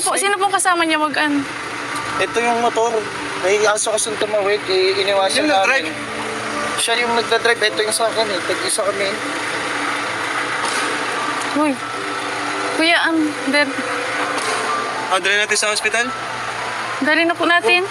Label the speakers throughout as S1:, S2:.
S1: Sino pong kasama niya mag-ano?
S2: Ito yung motor. May aso kasong tumawid. Iniwasan
S3: Yung nag-drive?
S2: namin. Siya yung nagdadrive. Ito yung sa akin eh. Tag-isa kami.
S1: Uy. Kuya,
S3: Dali natin sa hospital?
S1: dali na po natin.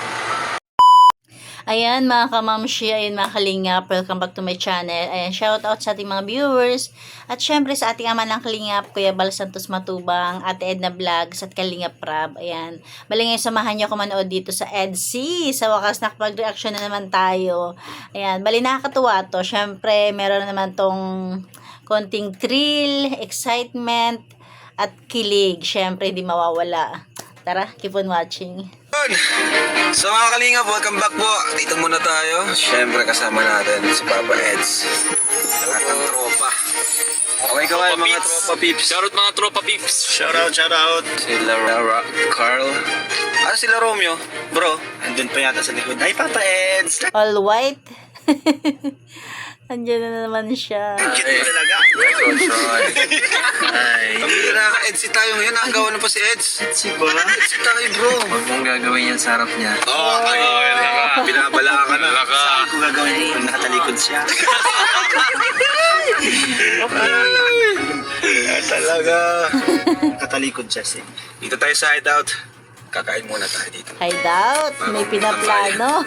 S4: Ayan mga kamamshi, ayan mga kalingap, welcome back to my channel. Ayan, shout out sa ating mga viewers. At syempre sa ating ama ng kalingap, Kuya Bal Santos Matubang, Ate Edna Vlogs at Kalingap Prab. Ayan, bali ngayon samahan nyo ako manood dito sa EDC. Sa wakas nakapag-reaction na naman tayo. Ayan, bali nakakatuwa to. Syempre meron naman tong konting thrill, excitement, at kilig. Syempre hindi mawawala. Tara, keep on watching.
S3: So mga kalingap, welcome back po. Dito muna tayo. Siyempre kasama natin si Papa Eds. Lahat ng tropa. Okay ka kayo mga tropa peeps.
S5: Shoutout mga tropa peeps.
S3: Shout out. Sila Carl. Ano sila Romeo? Bro, andun pa yata sa likod. Ay, Papa Eds!
S4: All white. Andiyan na naman siya.
S3: Cute mo talaga. Ay. Ang nakaka-Eds tayo ngayon. Nakagawa na pa si Eds. Eds ba? Eds tayo bro.
S5: Huwag mong gagawin yan sa harap niya.
S3: Pinabala ka na.
S5: Saan
S3: ko gagawin pag nakatalikod siya? Talaga. Nakatalikod siya siya. Dito tayo sa hideout. Kakain muna tayo dito.
S4: Hideout, may pinaplano.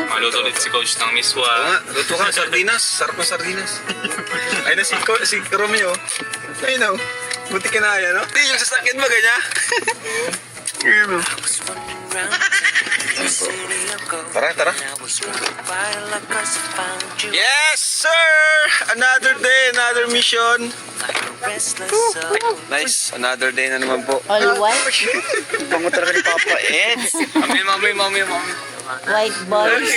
S5: Maluto ulit si coach ng miswa.
S3: Luto ka ng sardinas. Sarap ng sardinas. Ay na si Romeo. Ay na. Buti ka na yan, no? Di, yung sasakyan ba ganyan? Ayun, no? Tara. Yes, sir! Another day, another mission. Nice, another day na naman po.
S4: All white,
S3: Bango talaga ni Papa Eds.
S5: Mami.
S4: white balls.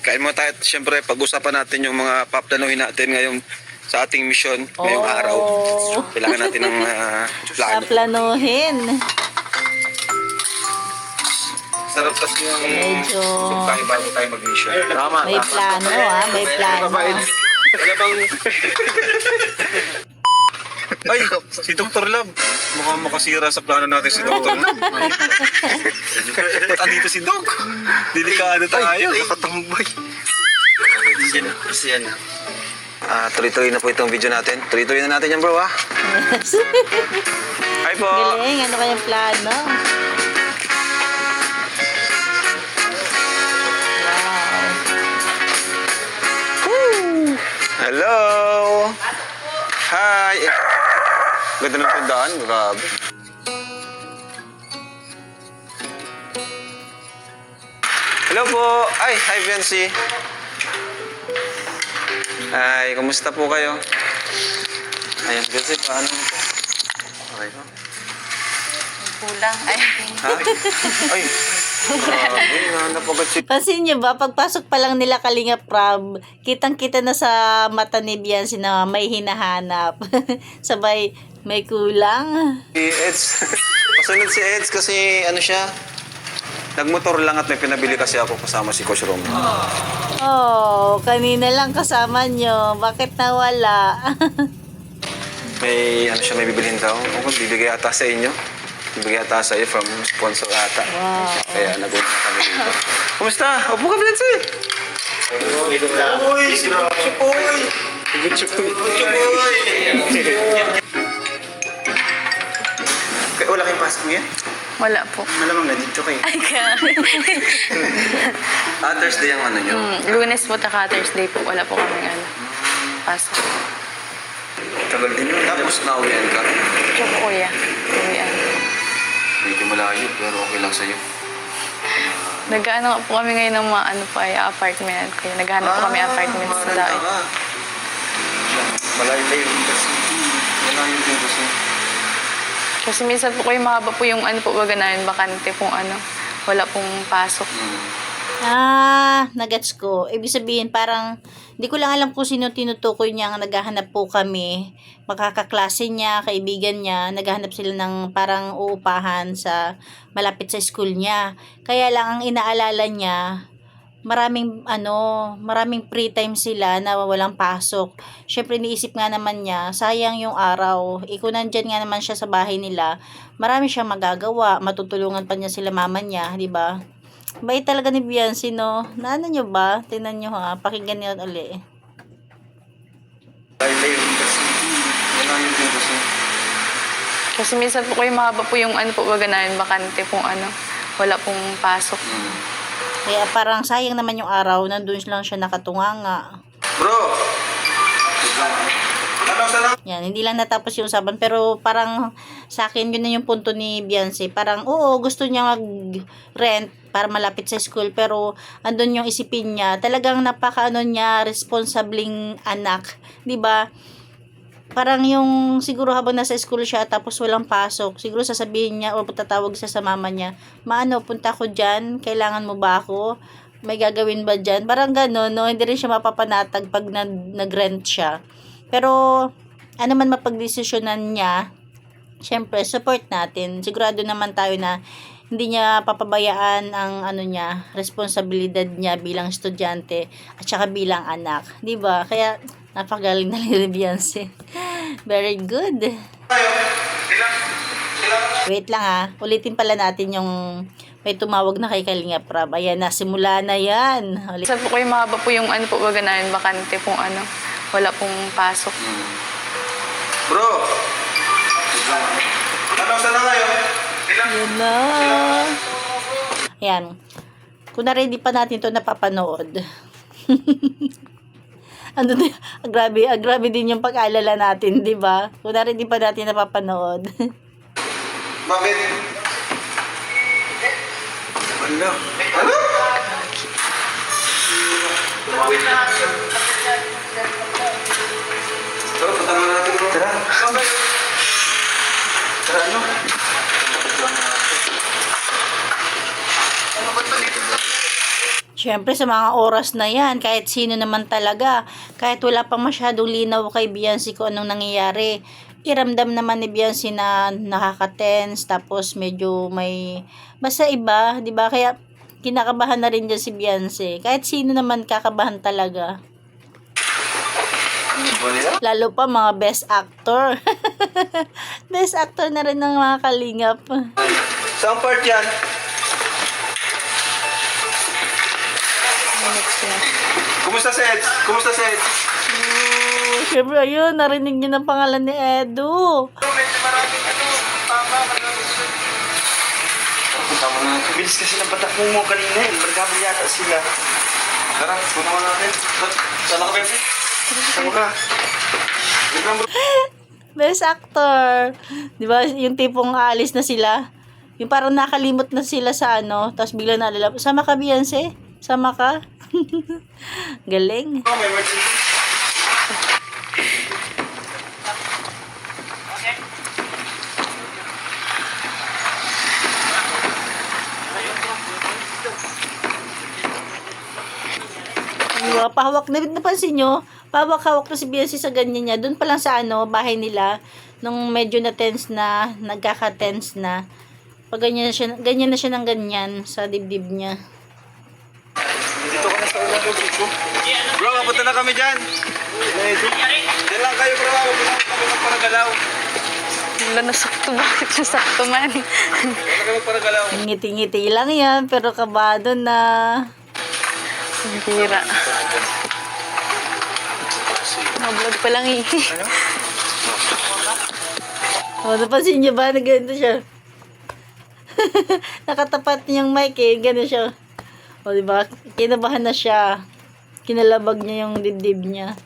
S3: Kain mo tayo, siyempre, pag-usapan natin yung mga paplanuhin natin ngayong sa ating mission ngayong araw. Kailangan natin ng plano.
S4: Planuhin.
S3: Sarap kasi yung
S4: Medyo
S3: tayo bago tayo mag-mission. Tama.
S4: may plano may plano.
S3: Ay, si Dr. Love. Mukhang makasira sa plano natin si Dr. Love. Ba't andito si Doc? Delikado tayo. Nakatambay. Kasi yan. Tuloy-tuloy na po itong video natin. Tuloy-tuloy na natin yan bro ha.
S4: Yes.
S3: Hi po.
S4: Galing, ano kayang plano? Wow.
S3: Hello. Hi. Ganda ng tindahan. Grabe. Hello po. Ay, hi Bensi. Ay, kumusta po kayo? Ayan, Bensi, paano mo po? Okay po.
S1: Kulang. Ay.
S3: Ha? Ay. Grabe, nahanap agad si...
S4: Pansin niyo ba, pagpasok pa lang nila Kalingap Prab, kitang-kita na sa mata ni Biancy na may hinahanap. Sabay, may kulang.
S3: Si Eds. Pasunod si Eds kasi ano siya, nagmotor lang at may pinabili kasi ako kasama si Coach Romeo.
S4: Oh, kanina lang kasama nyo. Bakit nawala?
S3: May ano siya, may bibilhin daw. O, bibigay ata sa inyo. Bibigay ata sa iyo from sponsor ata.
S4: Wow.
S3: Kaya nag-uusap kami dito. Kumusta? Opo ka, Blancy. Uy! Chupoy! Chupoy! Wala kayong pasok ngayon?
S1: Wala po.
S3: Malamang na dito kayo.
S1: Ay ka.
S3: Thursday ang ano nyo?
S1: Lunes po, taka Thursday po. Wala po kami pasok.
S3: Tagal din yun. Tapos nauwihan ka.
S1: Siya po kuya. Uwian.
S3: Medyo malayo pero okay lang sa'yo.
S1: Nag-ano po kami ngayon ng mga apartment. Kaya naghanap po kami apartment sa dait.
S3: Malayo tayo yung kasi. Malayo din kasi.
S1: Kasi minsan po kayo mahaba po yung baga namin, bakante pong wala pong pasok.
S4: Nagets ko. Ibig sabihin, parang, hindi ko lang alam kung sino tinutukoy niya. Naghahanap po kami. Makakaklase niya, kaibigan niya. Naghahanap sila ng parang uupahan sa malapit sa school niya. Kaya lang, ang inaalala niya, maraming free time sila na walang pasok. Syempre iniisip nga naman niya, sayang yung araw. Kung nandyan nga naman siya sa bahay nila, marami siyang magagawa. Matutulungan pa niya sila mama niya, di ba? Bait talaga ni Beyonce, no? Naano nyo ba? Tingnan nyo ha. Pakinggan nyo ulit.
S1: Kasi minsan po kayo mahaba po yung ano po baga namin, bakante pong ano, wala pong pasok.
S4: Kaya parang sayang naman yung araw, nandun lang siya nakatunganga.
S3: Bro! Ano sa lang?
S4: Yan, hindi lang natapos yung usapan, pero parang sa akin, yun na yung punto ni Beyonce. Parang, oo, gusto niya mag-rent para malapit sa school, pero andun yung isipin niya. Talagang napaka-ano niya, responsabling anak. 'Di ba? Parang yung siguro habang nasa school siya tapos walang pasok, siguro sasabihin niya o tatawag siya sa mama niya, "Maano, punta ko dyan, kailangan mo ba ako? May gagawin ba dyan?" Parang gano'n, no? Hindi rin siya mapapanatag pag nag-rent siya. Pero, ano man mapagdesisyonan niya, syempre, support natin. Sigurado naman tayo na hindi niya papabayaan ang ano niya, responsibilidad niya bilang estudyante at saka bilang anak. 'Di ba? Kaya, napakagaling na ni Beyonce. Very good. Wait lang ha. Ulitin pala natin yung may tumawag na kay Kalinga Prab. Ayan na, simula na yan.
S1: Minsan po kayo mahaba po yung ano po baga namin, bakante pong ano, wala pong pasok.
S3: Bro! Ano sa lang kayo?
S4: Yan na. Ayan. Kung na-ready pa natin ito napapanood. Ano na, grabe din yung pag-alala natin, di ba? Kung na-ready pa natin napapanood.
S3: Bakit? Ano? Ano? Tara, punta na natin bro. Tara. Tara, ano?
S4: Siyempre sa mga oras na yan, kahit sino naman talaga, kahit wala pang masyadong linaw kay Beyonce kung anong nangyayari, iramdam naman ni Beyonce na nakaka-tense, tapos medyo may, basta iba, di ba? Kaya kinakabahan na rin dyan si Beyonce. Kahit sino naman kakabahan talaga. Lalo pa mga best actor. Best actor na rin ng mga kalingap.
S3: Saan part yan? Kumusta si Eds? Kumusta si Eds?
S4: Siyempre, ayun, narinig niyo ng pangalan ni Edu.
S3: Tama na.
S2: Bilis kasi ng batak mo kanina eh. Margabal yata sila.
S3: Tara, punta mo natin. Sana ka, Bebe? Sama ka. Wait lang, bro.
S4: Best actor. Di ba, yung tipong aalis na sila. Yung parang nakalimot na sila sa ano, tapos bigla naalala, sama ka Beyonce? Sama ka? Galing.
S3: Oh, may emergency.
S4: Diba, pahawak na, napansin nyo, pahawak-hawak na si Beyonce sa ganyan niya. Doon pa lang sa ano, bahay nila, nung medyo na tense na, nagkaka-tense na, pag ganyan na siya ng ganyan sa dibdib niya.
S3: Dito ka na sa ulan, Chico. Bro, kapunta na kami dyan. Diyan lang kayo, bro. Huwag na kami magparagalaw.
S1: Wala na sakto, bakit na sakto man?
S3: Huwag na kami magparagalaw.
S4: Ngiti-ngiti lang yan, pero kabado na.
S1: Bira. Mablog pa lang eh.
S4: O, napansin niyo ba na ganito siya? Nakatapat niyang mic eh, gano'n siya. O, diba? Kinabahan na siya. Kinalabag niya yung dibdib niya.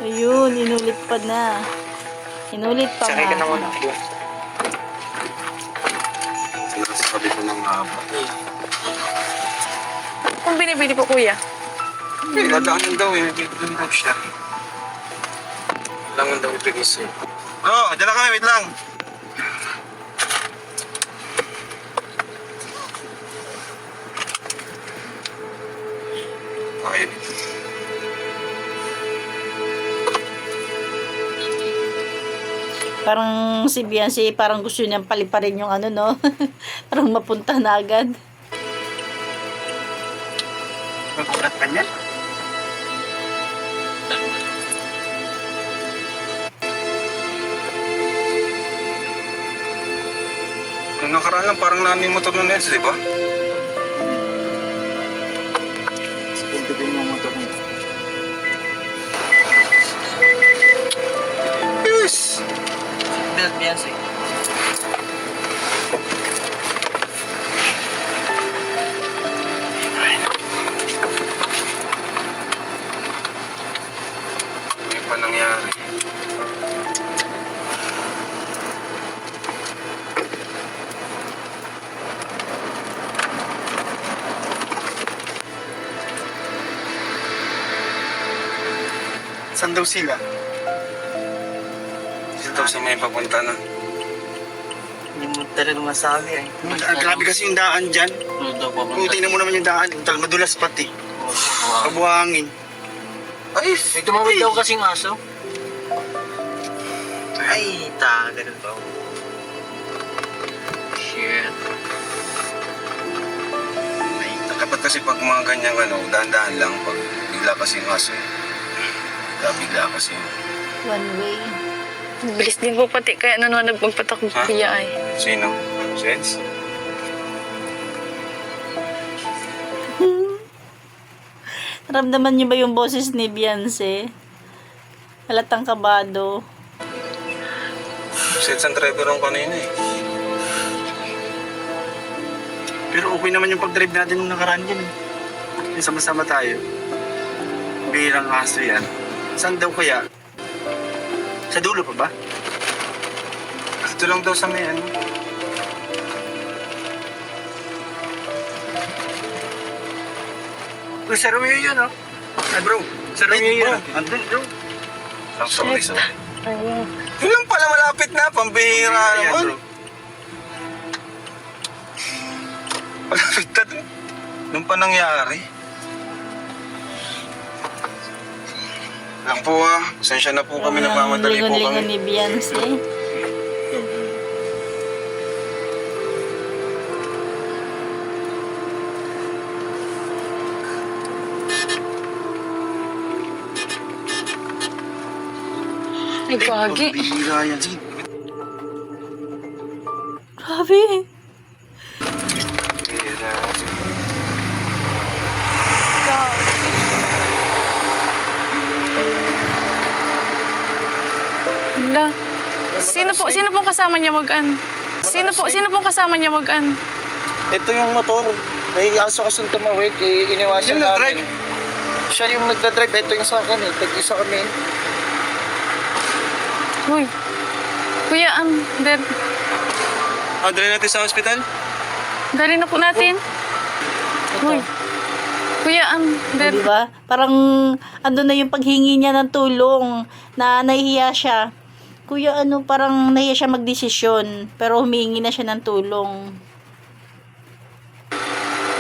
S4: Ayun, inulit pa na. Inulit pa
S2: Sakay ka na
S4: nga.
S2: muna.
S3: Sinasabi ko ng haba.
S1: Kung binibili po kuya.
S3: Dadaanan daw eh. Bibigyan daw siya.
S5: Langan daw ibigay sa'yo.
S3: Bro, dyan na kami. Wait lang. Okay.
S4: Parang si Beyonce, parang gusto niyang paliparin yung ano, no? Parang mapunta na agad.
S2: Magkulat ka niya?
S3: Nung nakaraan lang, parang nani motor ng Neds, di ba?
S2: Sige, din mo motor mo.
S3: Yes!
S5: Build Beyonce.
S3: May pa nangyari.
S2: Saan daw sila?
S3: Dito daw sa may papunta na.
S5: Hindi mo talaga masabi eh.
S2: Grabe kasi yung daan dyan. Kung tingnan mo naman yung daan, madulas pati. Kabuhangin.
S3: Ay!
S5: May tumawid daw kasing aso. Ay, ganun ba? Shit.
S3: Dapat kasi pag mga ganyang dahan-dahan lang pag bigla kasi yung aso. Bigla kasi.
S4: One way.
S1: Bilis din po pati kaya nanonood magpatakbo
S3: Ha?
S1: kuya ay.
S3: Sino? Seds?
S4: Ramdaman niyo ba yung boses ni Beyonce? Halatang kabado.
S3: Seds ang driver ng kanina eh.
S2: Pero okay naman yung pag-drive natin nung nakaraan yan eh. Yung sama-sama tayo. Birang aso yan. Saan daw kaya? Sa dulo pa ba?
S3: Dito lang daw sa may
S2: Uy, sa Romeo yun oh. Ay bro, sa Romeo
S3: Ay, bro.
S2: yun. Andun bro.
S3: sorry. Yun lang pala malapit na, pambihira
S2: Ayan,
S3: naman.
S2: bro.
S3: Malapit na dun. Nung pa nangyari. Lang po pasensya na po kami, nagmamadali po
S4: Lingon-lingon
S3: kami.
S4: ni Beyonce.
S1: Ay, gagi.
S2: Pambihira yan. Sige.
S4: Grabe.
S3: Pambihira.
S1: Hala. Sino pong kasama niya Sino pong kasama niya
S2: Ito yung motor. May aso kasi tumawid. Iniwasan
S3: Yung
S2: namin.
S3: nag-drive?
S2: Siya yung nagdadrive. Ito yung sa akin eh. Tag-isa kami.
S1: Uy. Kuya, dead.
S3: Dali natin sa ospital?
S1: Dali na po natin. Uy. Kuya, dead.
S4: Di ba? Parang ando na yung paghingi niya ng tulong na nahihiya siya. Kuya, parang nahiya siya magdesisyon pero humingi na siya ng tulong.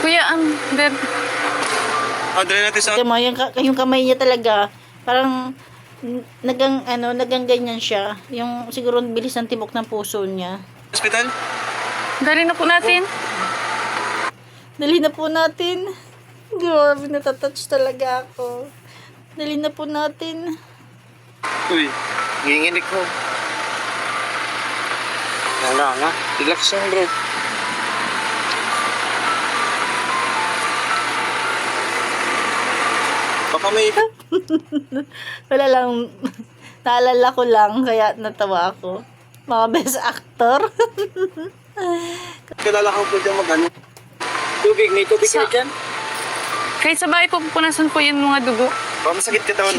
S1: Kuya, dead.
S3: Dali natin sa
S4: Ito mo, yung kamay niya talaga, parang nagang ganyan siya. Yung siguro bilis ng tibok ng puso niya.
S3: ospital?
S1: Dali na po natin.
S4: Dali na po natin. Grabe, natatouch talaga ako. Dali na po natin.
S2: Uy, nginginig mo. Wala nga. Relax lang bro.
S3: Baka may...
S4: Wala lang. Naalala ko lang, kaya natawa ako. Mga best actor.
S2: Kilala ko po dyan mag-ano. Tubig, may tubig
S1: Sa-
S2: ka dyan?
S1: Kahit sa bahay po, pupunasan po yung mga dugo.
S2: Baka masakit katawan,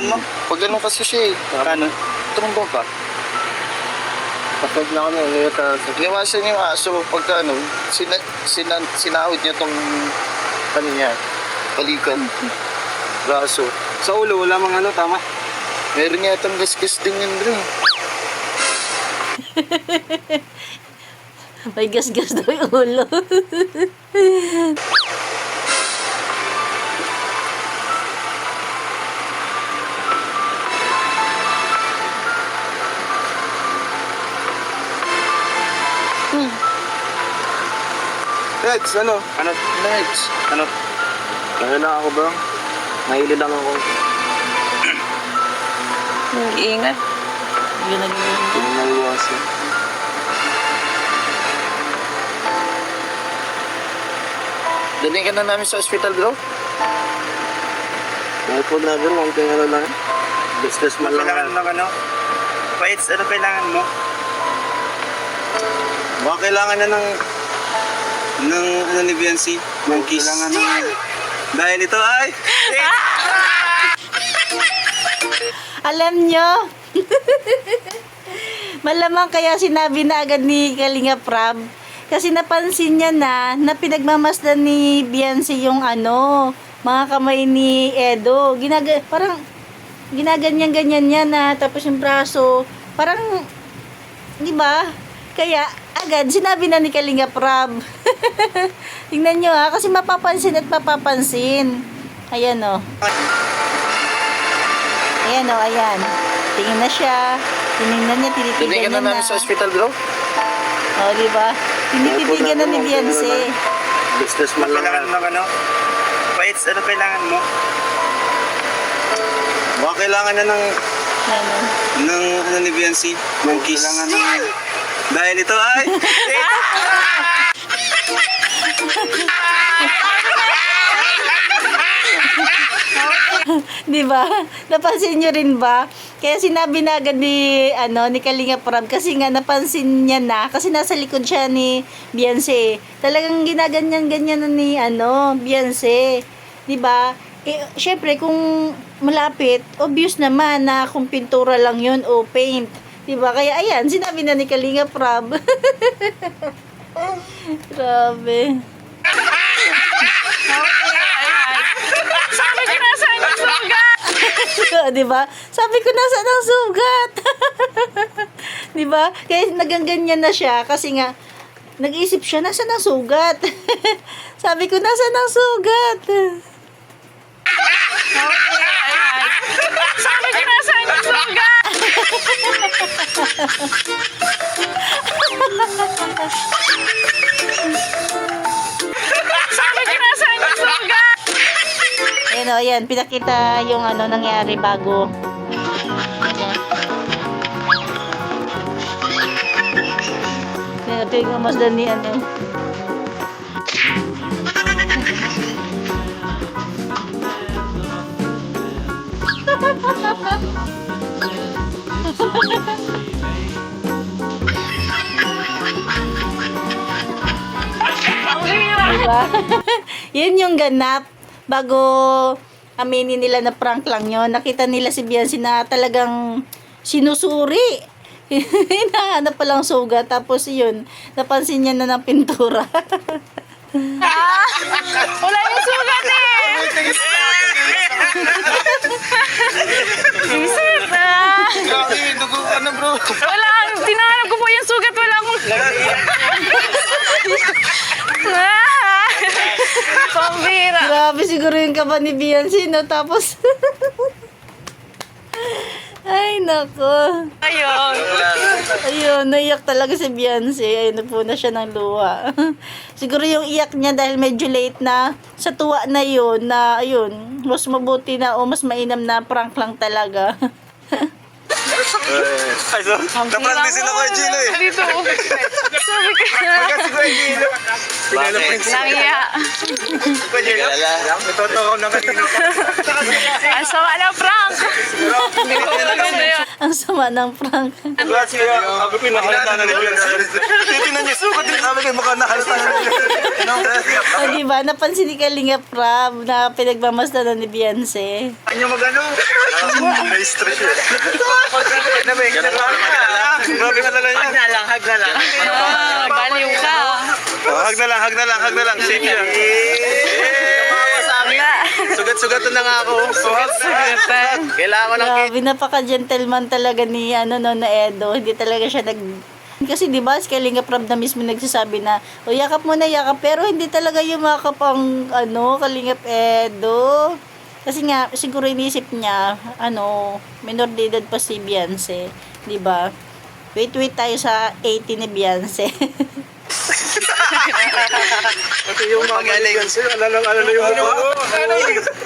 S2: mo? Pag ganun kasi siya eh. Ano? Tumbo ba? Kapag na kami, niwasan yung aso pagka sinahod niya tong niya, balikan. Braso. Sa ulo, wala mang tama? Meron niya itong gasgas din yun, bro.
S4: May gas-gas daw yung ulo.
S2: Reds, ano? Ano? Reds. Ano? Kaya lang ako bro. Nahilo lang ako.
S1: Ingat.
S4: Yun nag-iingat.
S2: Hindi na iwasan. Daling ka na namin sa ospital bro. Ay po na bro, huwag kang ano lang. Business man lang.
S5: Kailangan ng ano? Fights, ano kailangan mo?
S3: Baka kailangan na ng ano ni BNC? Ng kiss.
S5: Kailangan ng...
S3: Dahil ito ay...
S4: Alam nyo, malamang kaya sinabi na agad ni Kalinga Prab. Kasi napansin niya na pinagmamasdan ni Beyonce yung mga kamay ni Edo. Parang ginaganyan-ganyan niya na tapos yung braso. Parang, di ba? Kaya agad sinabi na ni Kalinga Prab. Tingnan nyo kasi mapapansin at mapapansin. Ayan o. Ayan o, ayan. Tingin na siya. Tinignan niya,
S2: Daling
S4: tinitigan
S2: ka
S4: niya
S2: na
S4: na.
S2: namin sa ospital bro.
S4: O, di ba? Tinitigan na ni Beyonce.
S2: Business man lang.
S5: Kailangan ng ano? Fights, ano kailangan mo?
S3: Baka kailangan na ng
S4: Ano?
S3: ano ni BNC? Ng kiss.
S5: Kailangan ng...
S3: Dahil ito ay...
S4: Di ba? Napansin nyo rin ba? Kaya sinabi na agad ni Kalinga Prab kasi nga napansin niya na kasi nasa likod siya ni Beyonce. Talagang ginaganyan-ganyan na ni Beyonce. Di ba? Syempre kung malapit, obvious naman na kung pintura lang yun o paint. Di ba? Kaya ayan, sinabi na ni Kalinga Prab. Grabe.
S1: Sabi ko nasa ang sugat.
S4: Di ba? Sabi ko nasaan ang sugat. Di ba? Kaya nagangganyan na siya kasi nga nag-isip siya nasaan ang sugat. Sabi ko nasaan ang sugat.
S1: Sabi ko nasa ang sugat. Sabi ko nasa ang sugat.
S4: Ayan o, ayan. Pinakita yung nangyari bago. Ayan, ito yung umasdan ni Diba? Yun yung ganap. Bago aminin nila na prank lang yun, nakita nila si Beyonce na talagang sinusuri. Hinahanap palang sugat. Tapos yun, napansin niya na ng pintura.
S1: Wala yung sugat eh. Isip na.
S2: Grabe, dugo ka na bro.
S1: Wala. Tinahanap ko po yung sugat. Wala akong... Pambira.
S4: Grabe siguro yung kaba ni Beyonce, no? Tapos, ay, nako.
S1: Ayun.
S4: Ayun, naiyak talaga si Beyonce. Ayun, nagpuna siya ng luha. Siguro yung iyak niya dahil medyo late na sa tuwa na yun, na ayun, mas mabuti na o mas mainam na prank lang talaga.
S3: Ay, so, napractice sila kay Gino eh.
S1: Dito. Sabi ko na.
S3: Bakit?
S1: Nangiya.
S3: Itotokaw na kanino pa.
S1: Ang sama ng prank. Hindi ko maganda yun.
S4: Ang sama ng prank.
S3: Kasi ako pinahalata na nila. Titinan niya, sukat din kami kayo baka nahalata na nila.
S4: O, diba? Napansin ni Kalinga Prab na pinagmamasdan na ni Beyonce.
S5: Ano magano?
S3: Na-stress yun. Grabe ka na lang yan.
S5: Hag na lang.
S1: Baliw ka.
S3: Hag na lang. Shake siya. Sugat-sugat na nga ako.
S1: Sugat.
S3: Kailangan ko ng
S4: Grabe, napaka-gentleman talaga ni na Edo. Hindi talaga siya kasi di ba si Kalinga Prab na mismo nagsasabi na o yakap mo na yakap pero hindi talaga yumakap ang Kalingap Edo. Kasi nga siguro inisip niya minor de edad pa si Beyonce, di ba? Wait tayo sa 18 ni Beyonce.
S5: Kasi yung mga
S2: Magaling.
S5: alala yung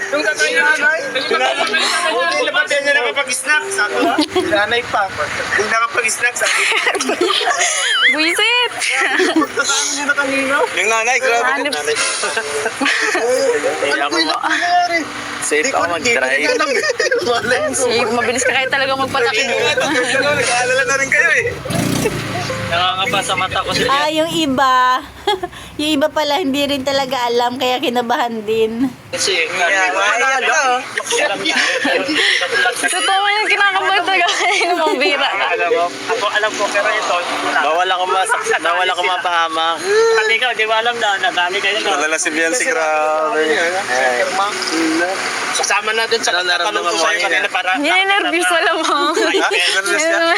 S5: yung tatay na nanay. Hindi naman niya nakapag-snack. Sabi ba? Nanay pa. Yung nakapag-snack, sabi.
S1: Buisit!
S5: Kasama niya na kanina.
S2: Yung nanay, grabe.
S1: Hanip.
S2: Safe ako mag-drive.
S1: Si, mabilis ka kayo talaga magpatakbo.
S2: Nag-aalala na rin kayo eh.
S5: Nakakaba sa mata ko siya.
S4: Yung iba, yung iba pala hindi rin talaga alam kaya kinabahan din.
S5: Kasi
S1: Totoo yung kinakabahan talaga kayo ng bira.
S5: alam ko pero ito.
S2: Bawal ako mapahamak.
S5: Pati ikaw, di ba alam na dami kayo na.
S2: Alala si Biancy, grabe.
S5: Sasama natin sa
S2: Ano naramdaman
S5: katanong ko
S2: mo
S5: sa'yo
S2: kanina?
S5: kanina para...
S1: Ninenervous wala mo.
S2: Nervous ka?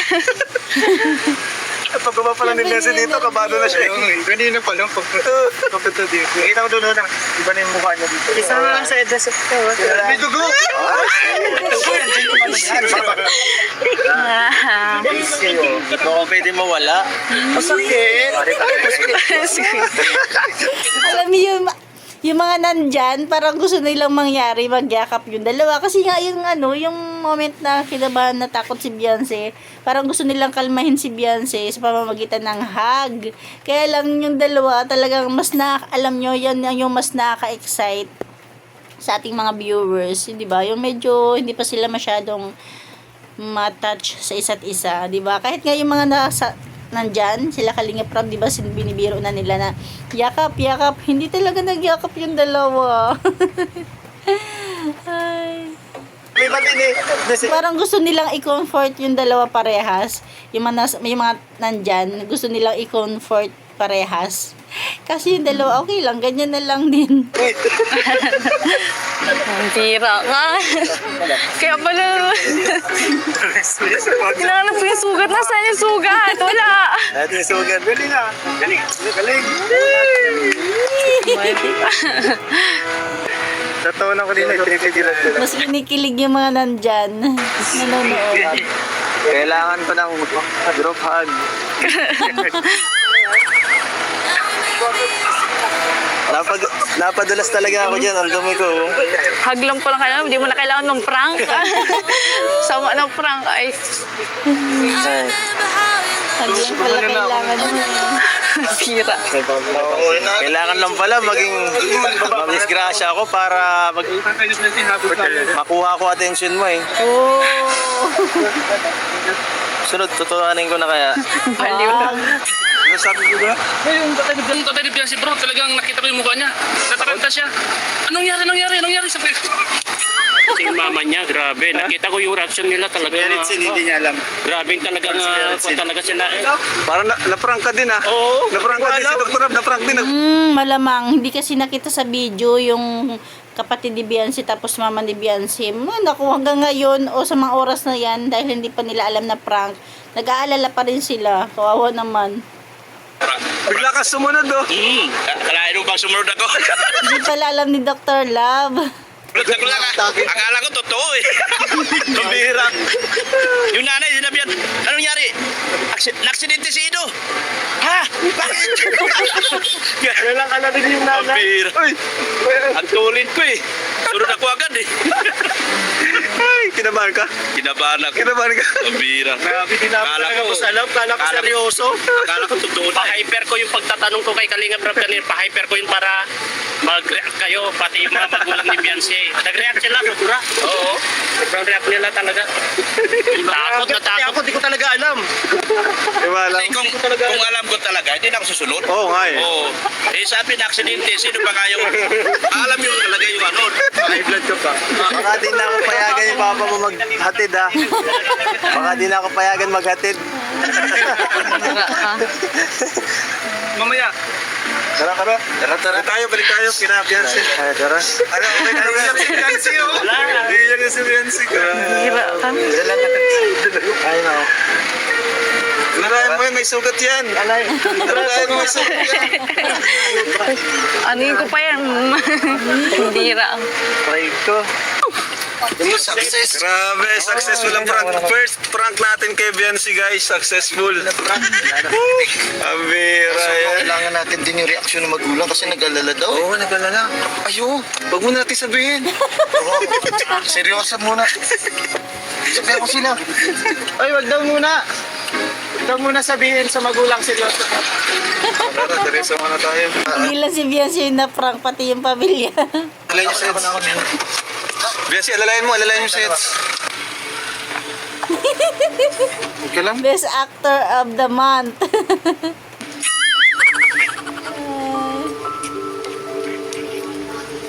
S2: Pagbaba pala ni Biancy dito, kabado na siya.
S5: Kanina pa lang.
S2: Kapito dito.
S5: Kita ko doon na. Iba na yung mukha niya dito. Isa na lang sa EDSA.
S2: May dugo! Baka pwede mawala. Masakit.
S4: Alam niyo yung mga nandyan, parang gusto nilang mangyari, magyakap yung dalawa. Kasi nga yung yung moment na kinabahan na takot si Beyonce, parang gusto nilang kalmahin si Beyonce sa pamamagitan ng hug. Kaya lang yung dalawa talagang alam nyo, yan yung mas nakaka-excite sa ating mga viewers, di ba? Yung medyo hindi pa sila masyadong matouch sa isa't isa, di ba? Kahit nga yung mga nandyan, sila Kalingap Prab, di ba, binibiro na nila na yakap, hindi talaga nagyakap yung dalawa. Ay.
S2: May batin eh.
S4: Parang gusto nilang i-comfort yung dalawa parehas. Yung mga nandyan, gusto nilang i-comfort parehas. Kasi yung dalawa, okay lang, ganyan na lang din.
S1: Ang tira ka. Kaya pala, kailangan po yung sugat. Nasaan yung sugat? Wala.
S2: Ito yung sugat.
S5: Galing ah. Galing. Galing.
S2: Totoo lang kanina, pinipigilan ko lang.
S4: Mas kinikilig yung mga nandyan. Nanonood.
S2: Kailangan ko ng group hug. Napadulas talaga ako dyan. Ang dumi ko.
S1: Hug lang po lang kailangan. Hindi mo na kailangan ng prank. Sama ng prank ay.
S4: Hagyan pala kailangan mo.
S1: Tira.
S2: Kailangan lang pala maging disgrasya ako para makuha ko attention mo eh.
S4: Oh.
S2: Sunod, tutuanin ko na kaya.
S1: Baliw lang.
S2: Ano sabi ko ba?
S6: Yung tatay ni Biancy bro, talagang nakita ko yung mukha niya. Nataranta siya. Anong nangyari? Sabi ko. Kasi yung mama niya, grabe. Nakita ko yung reaction nila talaga.
S5: Hindi niya alam.
S6: Grabe talaga kung talaga sila.
S2: Parang na-prank ka din ah.
S6: Oo.
S2: Na-prank ka din si Dr. Rab, na-prank din.
S4: Malamang. Hindi kasi nakita sa video yung kapatid ni Beyonce tapos mama ni Beyonce. Naku, hanggang ngayon o sa mga oras na yan, dahil hindi pa nila alam na prank, nag-aalala pa rin sila. Kawawa naman.
S2: Bigla ka sumunod oh.
S6: Akalain mo bang sumunod ako?
S4: Hindi pala alam ni Dr. Love.
S6: Akala ko totoo eh.
S2: Tumira.
S6: Yung nanay, sinabihan, anong nangyari? Naksidente si Ido. Ha? Bakit?
S5: Walang alam din yung nanay.
S6: Pambira.
S2: Uy!
S6: Ang tulid ko eh. Sunod ako agad eh.
S2: Ay, kinabahan ka?
S6: Kinabahan ako.
S2: Kinabahan ka?
S6: Pambira.
S5: Grabe din
S6: Akala ko,
S5: Kala ko seryoso.
S6: Akala ko totoo. Pa-hyper ko yung pagtatanong ko kay Kalingap Rab kanina. Pa-hyper ko yun para mag-react kayo. Pati yung mga magulang ni Beyonce. Nag-react sila, sobra. Oo. Nag-react nila talaga. Takot na takot.
S5: Ako di ko talaga alam.
S2: Wala.
S6: Kasi kung alam ko talaga, hindi na ako susunod.
S2: Oo nga eh.
S6: Oo. Eh sabi na aksidente, sino ba kayo? Alam yung talaga yung ano.
S2: High blood ka pa. Baka di na ako payagan yung papa mo maghatid ah. Baka di na ako payagan maghatid.
S1: Tira ka.
S6: Mamaya.
S2: Tara. Balik tayo. Kina Beyonce. Tara. Ano, okay na yan si Beyonce oh. Iyan na si Beyonce.
S1: Tira ka.
S2: Ay no. Tarayan mo yun, may sugat yan. Tarayan mo, may sugat yan.
S1: Ano ko pa yan? Tira.
S2: Try ko. Success.
S3: Grabe, successful ang prank. First prank natin kay Biancy guys, successful. Abira
S2: So,
S3: yan.
S2: kailangan natin din yung reaksyon ng magulang kasi nag-alala daw.
S3: Oo, nag-alala. Ayo, wag mo natin sabihin.
S2: Seryoso muna. Sabihan ko sila.
S5: Ay, wag daw muna. Wag daw muna sabihin sa magulang seryoso.
S3: Tara, diretso muna tayo.
S4: Hindi lang si Biancy yung na-prank, pati yung pamilya.
S3: Alalayan yung sets. Biancy, alalayan yung sets.
S2: Okay lang.
S4: Best actor of the month.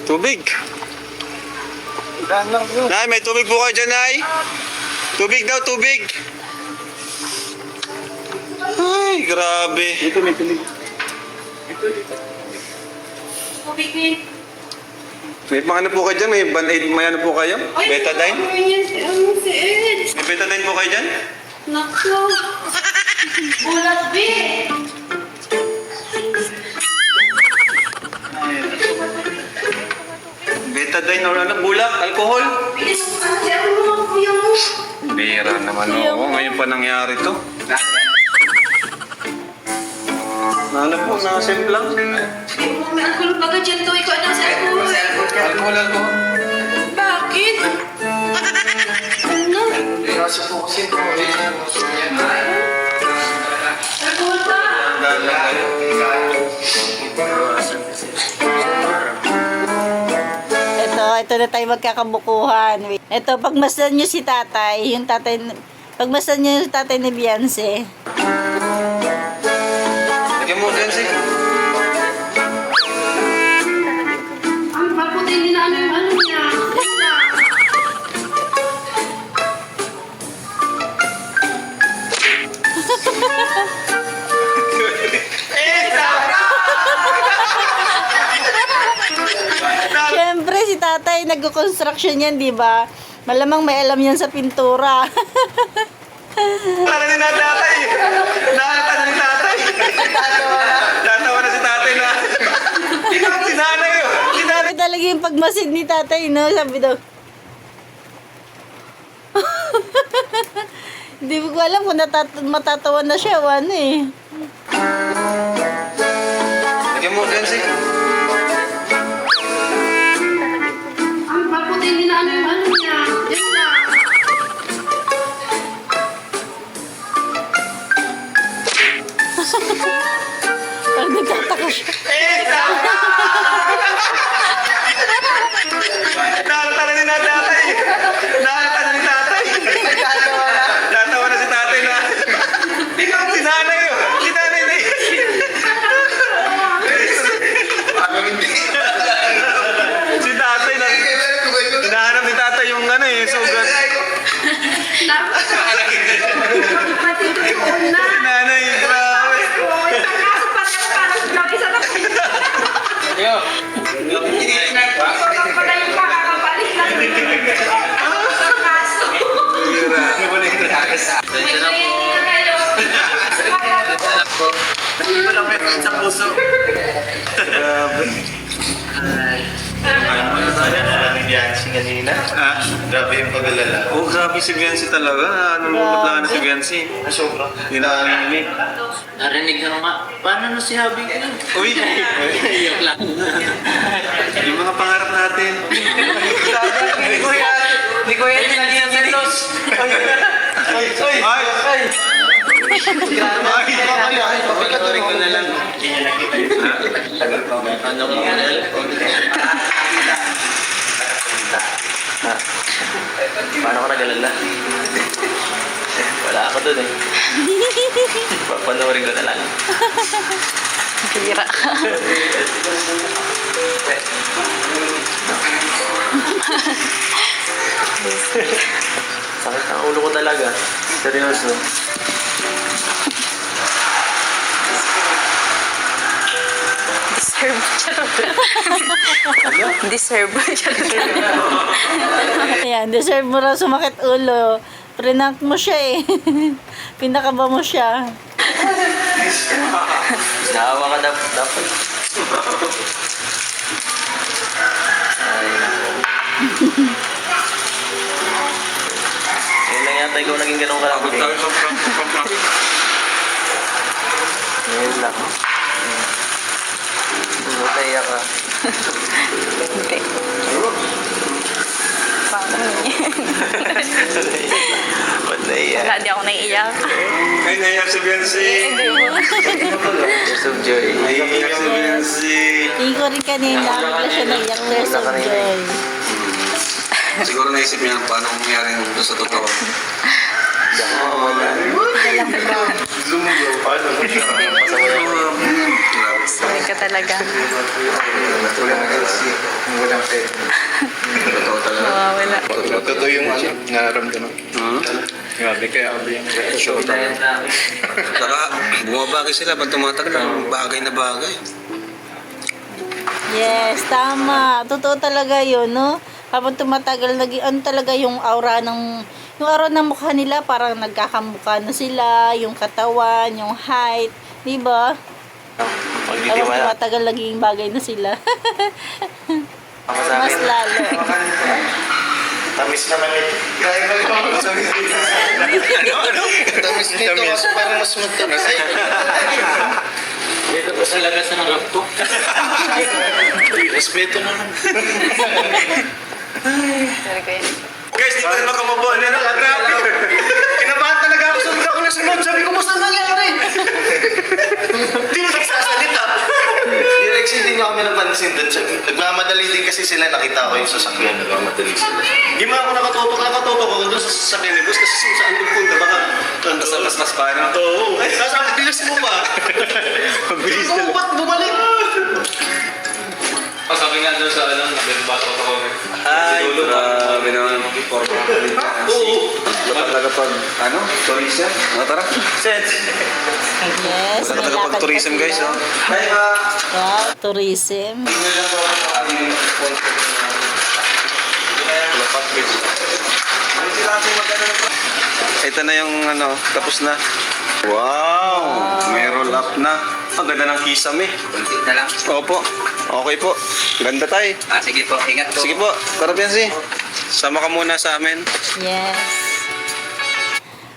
S3: Tubig.
S5: Dahan lang bro.
S3: Nay, may tubig po kayo dyan, Nay. Tubig daw, tubig. Ay, grabe.
S5: Dito may tulig.
S3: May mga ano po kayo dyan? May band-aid, may ano po kayo? Betadine?
S1: Si Ed.
S3: May betadine po kayo dyan?
S1: Naku. Bulat, B.
S3: Betadine or ano? Bulak? Alcohol?
S1: Bilis mo ka. Diyan mo mga kuya mo.
S3: Bira naman oo. Ngayon pa nangyari to. Ano po? Nakasimplang?
S1: May alcohol baga dyan to. Ikaw na sa alcohol.
S3: Alcohol, alcohol.
S1: Bakit? Ano?
S2: Seryoso po kasi ito.
S1: Alcohol ba?
S4: Ito na tayo magkakabukuhan. Ito, pagmasdan nyo si tatay, pagmasdan nyo yung tatay ni Biancy.
S3: Lagyan mo, Biancy.
S1: Ang paputin din na ano yung ano niya. Yan na.
S4: Siyempre, si tatay nag-construction yan, di ba? Malamang may alam yan sa pintura.
S3: Tara ni tatay. Nakakata ni tatay. Tatawa na si tatay na. Si nanay yun. Si nanay.
S4: Sabi talaga yung pagmasid ni tatay, no? Sabi daw. Hindi ko alam kung matatawa na siya o ano eh.
S3: Lagyan mo, Biancy.
S1: Ang paputin din na ano yung ano niya. Yan na.
S4: Parang nagtataka siya.
S3: Nakakata ni tatay. Nakakata ni tatay. Tatawa na si tatay na. Si nanay yun. Si nanay na yun. Si tatay na. Hinahanap ni tatay yung ano eh, sugat.
S1: Pati doon na.
S3: Si nanay, grabe.
S1: Kaso parang lagi sa tabi. Pagka yung kakakabalik lang. Kaso. May kliyente na kayo.
S5: Sa puso. Si kanina. Grabe yung pag-alala.
S3: Oh, grabe si Biancy talaga. Nalulungkot lang na si Biancy.
S5: Sobra.
S3: Hindi na nanginig.
S6: Narinig ka nga. Paano na si Habi ka?
S3: Uy!
S6: Iyak lang.
S3: Yung mga pangarap natin.
S5: Hindi ko yan naging Mentos.
S3: Ay!
S5: Pagkatuloy ko na lang.
S6: Ano mo?
S5: Paano ka nag-alala? Wala ako dun eh. Papanoorin ko na lang.
S1: Bira.
S5: Sakit ang ulo ko talaga. Seryoso.
S1: Deserve.
S4: Ayan, deserve mo raw sumakit ulo. Prinank mo siya eh. Pinakaba mo siya.
S5: Naawa ka dapat. Ay,
S2: yata ikaw naging ganun
S3: Pagod tayo
S2: kalaki.
S3: sa prank.
S2: Ngayon lang. Mataya ka.
S1: Hindi. Paano yun?
S2: Mataya.
S1: Wala, di ako naiiyak.
S3: Ay, naiyak si Biancy.
S1: Hindi mo.
S2: Tears of joy.
S3: Naiyak si Biancy.
S4: Tingin ko rin kanina, wala siya naiyak. Tears of joy.
S3: Siguro naisip niya paano mangyari doon sa totoo.
S2: Lumugaw pa.
S1: Sorry ka talaga.
S2: Walang pet.
S3: Totoo talaga.
S1: Mawawala.
S5: Totoo yung nararamdaman. Grabe kaya ako yung show.
S3: Saka, bumabagay sila pag tumatagal ng bagay na bagay.
S4: Yes, tama. Totoo talaga yun, no? Habang tumatagal, ano talaga yung aura ng mukha nila, parang nagkakamukha na sila, yung katawan, yung height, di ba? Habang
S2: Pagditiwala.
S4: tumatagal, naging bagay na sila.
S2: Ako sa
S4: Mas
S2: akin.
S4: lalo.
S2: Tamis naman ito. Tamis nito kasi parang mas matamis.
S6: Dito po sa lagas ng laptop.
S2: Respeto naman.
S1: Sorry ko yun.
S3: Guys, di tayo makamabo.
S2: Grabe. Kinabahan talaga ako. Sabi ako na sunod. Sabi ko, basta nangyari. Hindi na nagsasalita. Direk, hindi nyo kami napansin doon. Nagmamadali din kasi sila. Nakita ko yung sasakyan. Nagmamadali sila. Hindi mo ako nakatutok ako doon sa sasakyan ni Boss kasi saan yung punta. Baka
S3: Mas paano?
S2: Oo. Ay, sasabi, bilis mo ba? Mabilis ka lang. Ba't bumalik?
S6: Sabi nga doon sa nabibasa ko ako.
S3: Ay, grabe naman.
S2: Oo.
S3: Talaga pag, tourism? Tara.
S2: Sense.
S4: Yes, may
S3: Talaga pag
S4: lakad
S3: tourism,
S4: pa
S3: guys,
S4: sila.
S3: Hi, ma.
S4: Wow, tourism.
S3: Ito na yung tapos na. Wow! May roll up na. Ang ganda ng kisame.
S6: Kunti na lang.
S3: Opo. Okay po. Ganda tayo.
S6: Sige po, ingat po.
S3: Sige po. Tara, Biancy. Sama ka muna sa amin.
S4: Yes.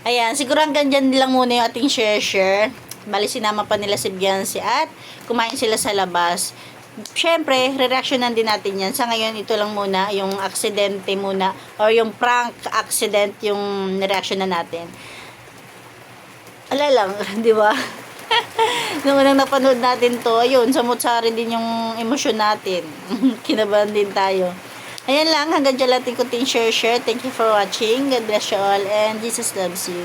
S4: Ayan, siguro hanggang dyan lang muna yung ating share. Bali, sinama pa nila si Biancy at kumain sila sa labas. Siyempre, re-reactionan din natin yan. Sa ngayon, ito lang muna, yung aksidente muna, or yung prank accident, yung reaction na natin. Ala lang, di ba? Nung unang napanood natin to, ayun, samut-sari din yung emosyon natin. Kinabahan din tayo. Ayan lang, hanggang dyan lang ating kunting share. Thank you for watching. God bless you all and Jesus loves you.